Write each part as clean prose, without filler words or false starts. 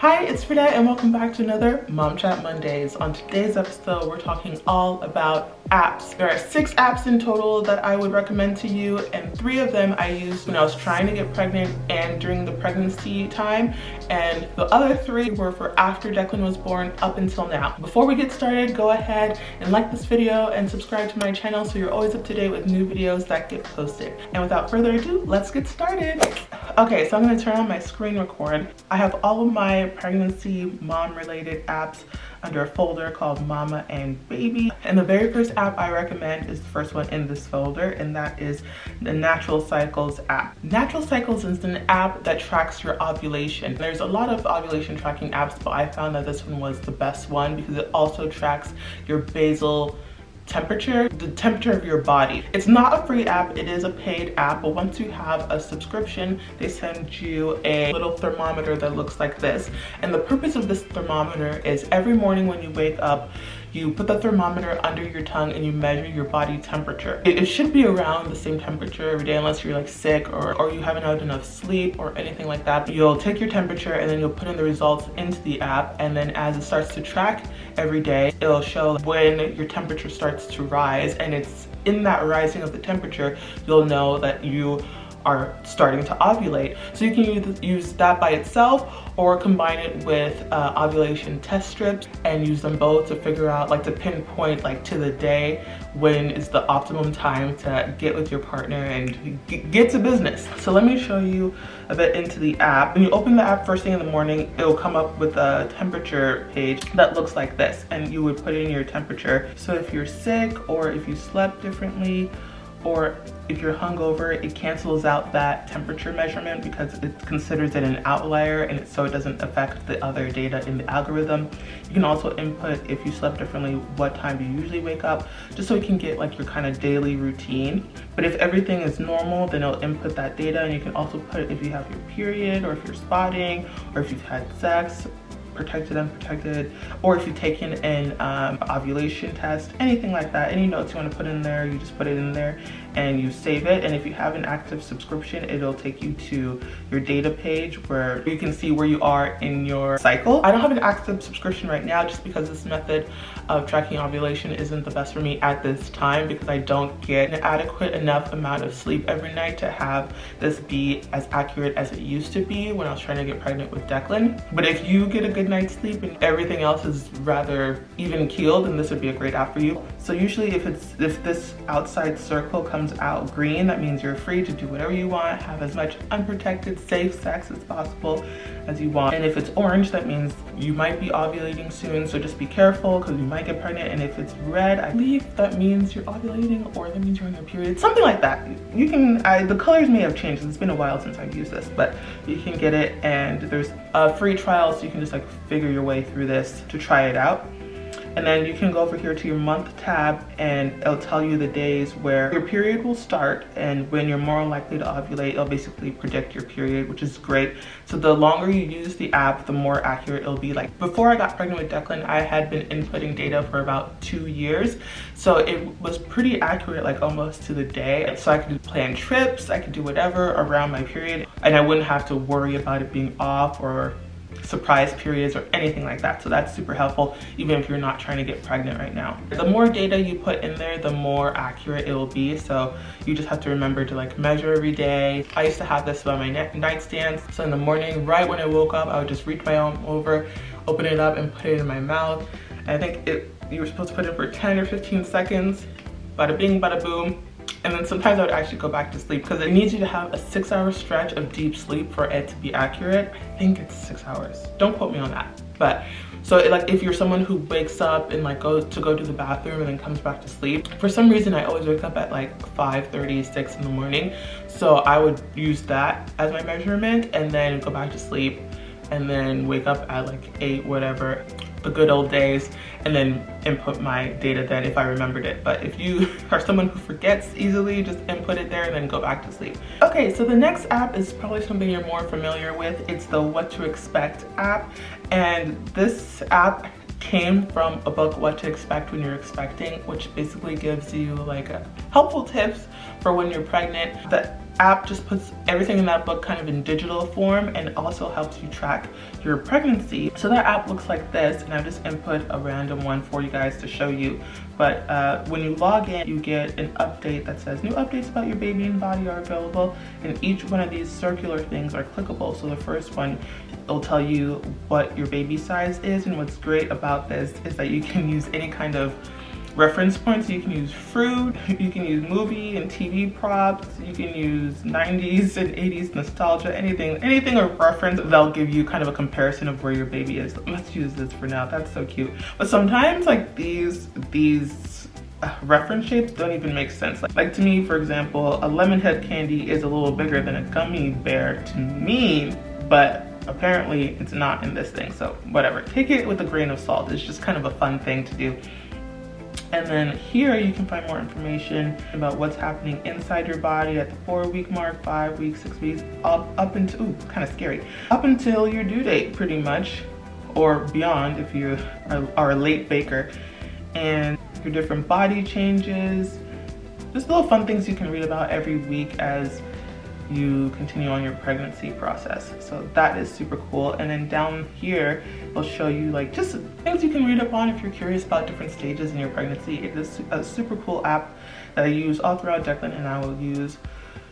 Hi, it's Frida and welcome back to another Mom Chat Mondays. On today's episode, we're talking all about apps. There are 6 apps in total that I would recommend to you, and 3 of them I used when I was trying to get pregnant and during the pregnancy time, and the other 3 were for after Declan was born up until now. Before we get started, go ahead and like this video and subscribe to my channel so you're always up to date with new videos that get posted. And without further ado, let's get started. Okay, so I'm going to turn on my screen record. I have all of my pregnancy mom related apps under a folder called Mama and Baby. And the very first app I recommend is the first one in this folder, and that is the Natural Cycles app. Natural Cycles is an app that tracks your ovulation. There's a lot of ovulation tracking apps, but I found that this one was the best one because it also tracks your basal temperature, the temperature of your body. It's not a free app, it is a paid app, but once you have a subscription, they send you a little thermometer that looks like this. And the purpose of this thermometer is every morning when you wake up, you put the thermometer under your tongue and you measure your body temperature. It should be around the same temperature every day unless you're like sick or you haven't had enough sleep or anything like that. You'll take your temperature and then you'll put in the results into the app, and then as it starts to track every day, it'll show when your temperature starts to rise, and it's in that rising of the temperature you'll know that you are starting to ovulate. So you can use that by itself or combine it with ovulation test strips and use them both to figure out, like to pinpoint like to the day when is the optimum time to get with your partner and get to business. So let me show you a bit into the app. When you open the app first thing in the morning, it'll come up with a temperature page that looks like this, and you would put in your temperature. So if you're sick or if you slept differently, or if you're hungover, it cancels out that temperature measurement because it considers it an outlier, and so it doesn't affect the other data in the algorithm. You can also input, if you slept differently, what time you usually wake up, just so you can get like your kind of daily routine. But if everything is normal, then it'll input that data, and you can also put if you have your period, or if you're spotting, or if you've had sex, protected, unprotected, or if you've taken an ovulation test, anything like that. Any notes you want to put in there, you just put it in there and you save it. And if you have an active subscription, it'll take you to your data page where you can see where you are in your cycle. I don't have an active subscription right now just because this method of tracking ovulation isn't the best for me at this time, because I don't get an adequate enough amount of sleep every night to have this be as accurate as it used to be when I was trying to get pregnant with Declan. But if you get a good night's sleep and everything else is rather even keeled, then this would be a great app for you. So usually if this outside circle comes out green, that means you're free to do whatever you want, have as much unprotected, safe sex as possible as you want. And if it's orange, that means you might be ovulating soon, so just be careful because you might get pregnant. And if it's red, I believe that means you're ovulating, or that means you're on your period, something like that. You can, the colors may have changed, it's been a while since I've used this, but you can get it, and there's a free trial, so you can just like figure your way through this to try it out. And then you can go over here to your month tab, and it'll tell you the days where your period will start and when you're more likely to ovulate. It'll basically predict your period, which is great. So the longer you use the app, the more accurate it'll be. Like before I got pregnant with Declan, I had been inputting data for about 2 years. So it was pretty accurate, like almost to the day. So I could plan trips, I could do whatever around my period, and I wouldn't have to worry about it being off or surprise periods or anything like that. So that's super helpful even if you're not trying to get pregnant right now. The more data you put in there, the more accurate it will be. So you just have to remember to like measure every day. I used to have this by my nightstand, so in the morning right when I woke up, I would just reach my arm over, open it up and put it in my mouth. And I think you were supposed to put it for 10 or 15 seconds, bada bing bada boom. And then sometimes I would actually go back to sleep because it needs you to have a 6-hour stretch of deep sleep for it to be accurate. I think it's 6 hours. Don't quote me on that. But so like if you're someone who wakes up and like goes to go to the bathroom and then comes back to sleep, for some reason I always wake up at like 5:30, 6 in the morning. So I would use that as my measurement and then go back to sleep and then wake up at like 8, whatever, the good old days, and then input my data then if I remembered it. But if you are someone who forgets easily, just input it there and then go back to sleep. Okay, so the next app is probably something you're more familiar with. It's the What to Expect app, and this app came from a book, What to Expect When You're Expecting, which basically gives you like helpful tips for when you're pregnant. The app just puts everything in that book kind of in digital form and also helps you track your pregnancy. So that app looks like this, and I've just input a random one for you guys to show you. But when you log in, you get an update that says new updates about your baby and body are available, and each one of these circular things are clickable. So the first one, it'll tell you what your baby size is, and what's great about this is that you can use any kind of reference points. You can use fruit, you can use movie and TV props, you can use 90s and 80s nostalgia, anything of reference. They'll give you kind of a comparison of where your baby is. Let's use this for now. That's so cute. But sometimes like these reference shapes don't even make sense. Like to me, for example, a lemon head candy is a little bigger than a gummy bear to me, but apparently it's not in this thing. So whatever, take it with a grain of salt. It's just kind of a fun thing to do. And then here you can find more information about what's happening inside your body at the 4-week mark, 5 weeks, 6 weeks, up until, ooh, kind of scary, up until your due date pretty much, or beyond if you are a late baker, and your different body changes, just little fun things you can read about every week as you continue on your pregnancy process. So that is super cool. And then down here, it'll show you like just things you can read up on if you're curious about different stages in your pregnancy. It is a super cool app that I use all throughout Declan, and I will use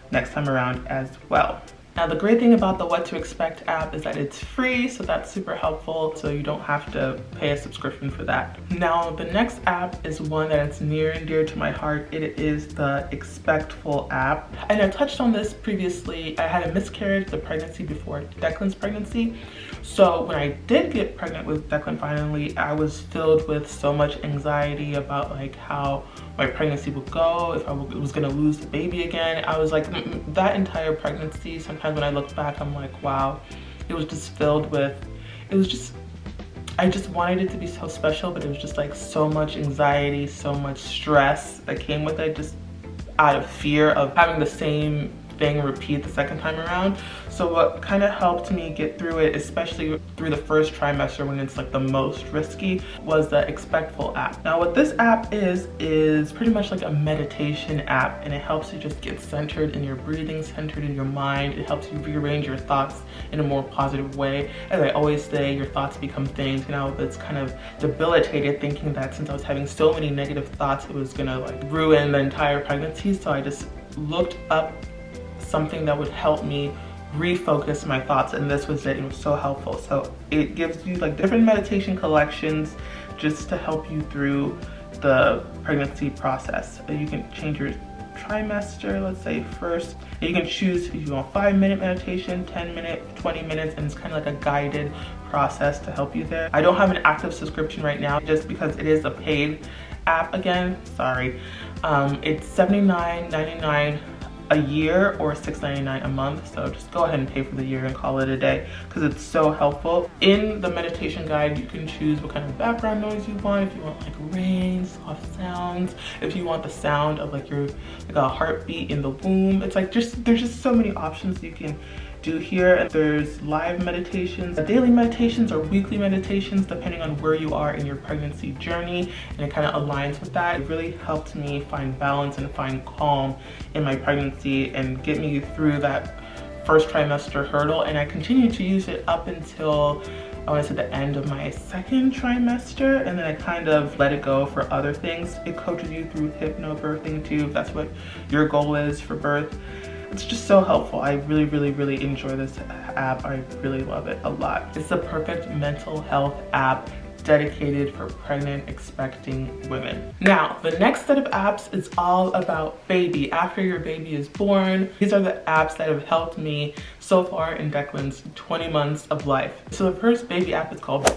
next time around as well. Now the great thing about the What to Expect app is that it's free, so that's super helpful, so you don't have to pay a subscription for that. Now the next app is one that is near and dear to my heart. It is the Expectful app. And I touched on this previously. I had a miscarriage the pregnancy before Declan's pregnancy. So when I did get pregnant with Declan finally, I was filled with so much anxiety about like how my pregnancy would go, if I was gonna lose the baby again. I was like, that entire pregnancy, sometimes when I look back, I'm like, wow, it was just filled with, I just wanted it to be so special, but it was just like so much anxiety, so much stress that came with it, just out of fear of having the same thing repeat the second time around. So what kind of helped me get through it, especially through the first trimester when it's like the most risky, was the Expectful app. Now what this app is pretty much like a meditation app, and it helps you just get centered in your breathing, centered in your mind. It helps you rearrange your thoughts in a more positive way. As I always say, your thoughts become things. You know, it's kind of debilitated thinking that since I was having so many negative thoughts, it was gonna like ruin the entire pregnancy. So I just looked up something that would help me refocus my thoughts, and this was it. It was so helpful. So it gives you like different meditation collections just to help you through the pregnancy process. You can change your trimester, let's say first. And you can choose if you want 5-minute meditation, 10-minute, 20 minutes, and it's kind of like a guided process to help you there. I don't have an active subscription right now just because it is a paid app again, sorry. It's $79.99 a year or $6.99 a month, so just go ahead and pay for the year and call it a day because it's so helpful. In the meditation guide, you can choose what kind of background noise you want. If you want like rain, soft sounds, if you want the sound of like your a heartbeat in the womb. It's like there's just so many options you can do here. And there's live meditations, daily meditations, or weekly meditations depending on where you are in your pregnancy journey, and it kind of aligns with that. It really helped me find balance and find calm in my pregnancy and get me through that first trimester hurdle, and I continued to use it up until I want to say the end of my second trimester, and then I kind of let it go for other things. It coaches you through hypnobirthing too, if that's what your goal is for birth. It's just so helpful. I really enjoy this app. I really love it a lot. It's the perfect mental health app dedicated for pregnant, expecting women. Now, the next set of apps is all about baby. After your baby is born, these are the apps that have helped me so far in Declan's 20 months of life. So the first baby app is called